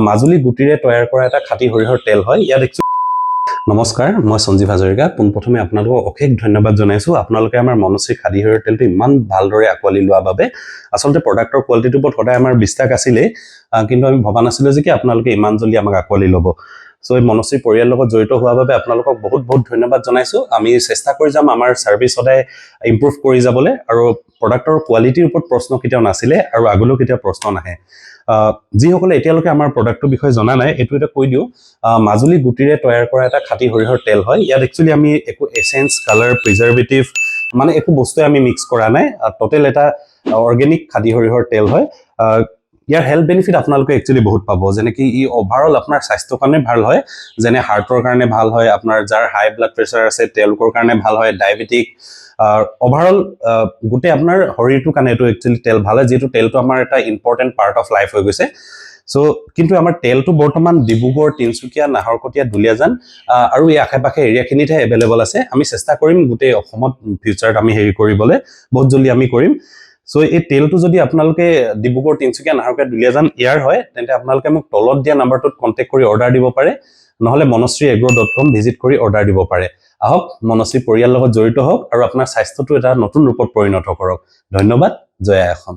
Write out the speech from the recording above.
মাজুলী গুটিৰে তৈয়াৰ কৰা এটা খাঁটি সৰিয়হৰ তেল হয়। ইয়াত নমস্কাৰ, মই সঞ্জীৱ হাজৰিকা। পোনপ্ৰথমে আপোনালোকক অশেষ ধন্যবাদ জনাইছোঁ। আপোনালোকে আমাৰ মনশ্ৰী খাদী সৰিয়হৰ তেলটো ইমান ভালদৰে আঁকোৱালি লোৱাৰ বাবে। আচলতে প্ৰডাক্টৰ কোৱালিটিটোৰ ওপৰত সদায় আমাৰ বিশ্বাস আছিলেই, কিন্তু আমি ভবা নাছিলোঁ যে আপোনালোকে ইমান জল্দি আমাক আঁকোৱালি ল'ব। চ' এই মনশ্ৰী পৰিয়ালৰ লগত জড়িত হোৱাৰ বাবে আপোনালোকক বহুত বহুত ধন্যবাদ জনাইছোঁ। আমি চেষ্টা কৰি যাম আমাৰ ছাৰ্ভিচ সদায় ইম্প্ৰুভ কৰি যাবলৈ, আৰু প্ৰডাক্টৰ কোৱালিটিৰ ওপৰত প্ৰশ্ন কেতিয়াও নাছিলে আৰু আগলৈও কেতিয়াও প্ৰশ্ন নাহে। যিসকলে এতিয়ালৈকে আমাৰ প্ৰডাক্টৰ বিষয়ে জনা নাই, এইটো এটা কৈ দিওঁ, মাজুলী গুটিৰে তৈয়াৰ কৰা এটা খাঁটি সৰিয়হৰ তেল হয়। ইয়াত একচুৱেলি আমি একো এচেঞ্চ, কালাৰ, প্ৰিজাৰ্ভেটিভ মানে একো বস্তুৱে আমি মিক্স কৰা নাই। টোটেল এটা অৰ্গেনিক খাঁটি সৰিয়হৰ তেল হয়। ইয়াৰ হেল্থ বেনিফিট আপোনালোকে একচুৱেলি বহুত পাব, যেনেকৈ ই অভাৰঅল আপোনাৰ স্বাস্থ্যৰ কাৰণে ভাল হয়। যেনে হাৰ্টৰ কাৰণে ভাল হয়, আপোনাৰ যাৰ হাই ব্লাড প্ৰেছাৰ আছে তেওঁলোকৰ কাৰণে ভাল হয়, ডায়েবেটিক, অভাৰঅল গোটেই আপোনাৰ শৰীৰটোৰ কাৰণে এইটো একচুৱেলি তেল ভাল হয়, যিহেতু তেলটো আমাৰ এটা ইম্পৰ্টেণ্ট পাৰ্ট অফ লাইফ হৈ গৈছে। চ' কিন্তু আমাৰ তেলটো বৰ্তমান ডিব্ৰুগড়, তিনিচুকীয়া, নাহৰকটীয়া, দুলীয়াজান আৰু এই আশে পাশে এৰিয়াখিনিতহে এভেইলেবল আছে। আমি চেষ্টা কৰিম গোটেই অসমত ফিউচাৰত আমি কৰিবলৈ, বহুত জলদি আমি কৰিম। চ' এই তেলটো যদি আপোনালোকে ডিব্ৰুগড়, তিনিচুকীয়া, নাহৰকটীয়া, দুলীয়াজান ইয়াৰ হয়, তেন্তে আপোনালোকে মোক তলত দিয়া নাম্বাৰটোত কণ্টেক্ট কৰি অৰ্ডাৰ দিব পাৰে, নহ'লে monoshriagro.com ভিজিট কৰি অৰ্ডাৰ দিব পাৰে। আহক, মনশ্ৰী পৰিয়ালৰ লগত জড়িত হওক আৰু আপোনাৰ স্বাস্থ্যটো এটা নতুন ৰূপত পৰিণত কৰক। ধন্যবাদ। জয় আই অসম।